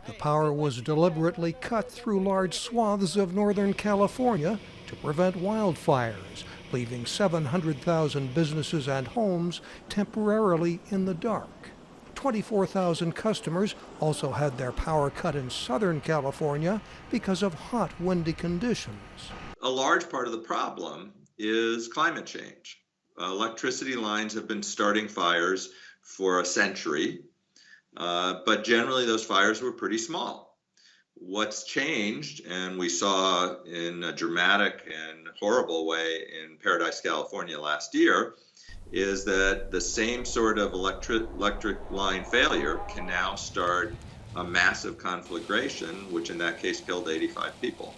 The power was deliberately cut through large swaths of Northern California to prevent wildfires, leaving 700,000 businesses and homes temporarily in the dark. 24,000 customers also had their power cut in Southern California because of hot, windy conditions. A large part of the problem is climate change. Electricity lines have been starting fires for a century, but generally those fires were pretty small. What's changed, and we saw in a dramatic and horrible way in Paradise, California last year, is that the same sort of electric line failure can now start a massive conflagration, which in that case killed 85 people.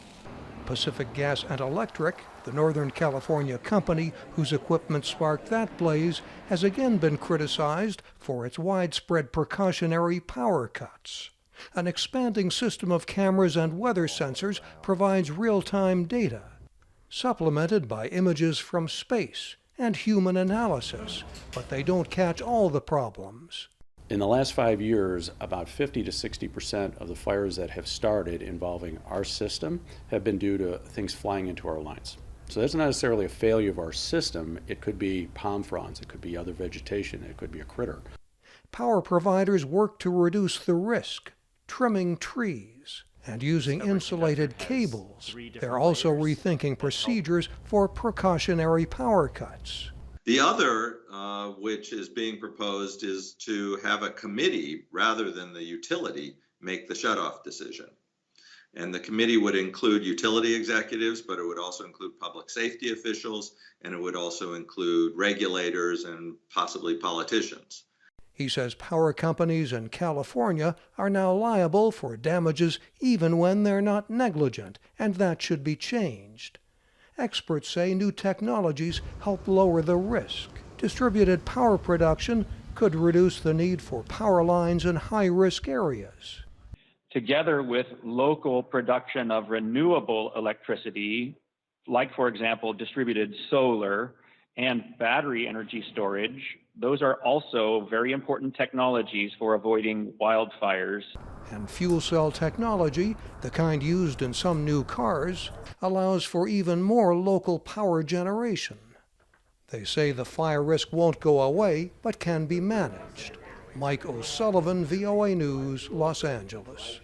Pacific Gas and Electric, the Northern California company whose equipment sparked that blaze, has again been criticized for its widespread precautionary power cuts. An expanding system of cameras and weather sensors provides real-time data, supplemented by images from space and human analysis, but they don't catch all the problems. In the last 5 years, about 50 to 60% of the fires that have started involving our system have been due to things flying into our lines. So that's not necessarily a failure of our system. It could be palm fronds, it could be other vegetation, it could be a critter. Power providers work to reduce the risk, trimming trees and using insulated cables. They're also rethinking procedures for precautionary power cuts. The other, which is being proposed, is to have a committee rather than the utility make the shutoff decision. And the committee would include utility executives, but it would also include public safety officials, and it would also include regulators and possibly politicians. He says power companies in California are now liable for damages even when they're not negligent, and that should be changed. Experts say new technologies help lower the risk. Distributed power production could reduce the need for power lines in high-risk areas. Together with local production of renewable electricity, like, for example, distributed solar and battery energy storage, those are also very important technologies for avoiding wildfires. And fuel cell technology, the kind used in some new cars, allows for even more local power generation. They say the fire risk won't go away, but can be managed. Mike O'Sullivan, VOA News, Los Angeles.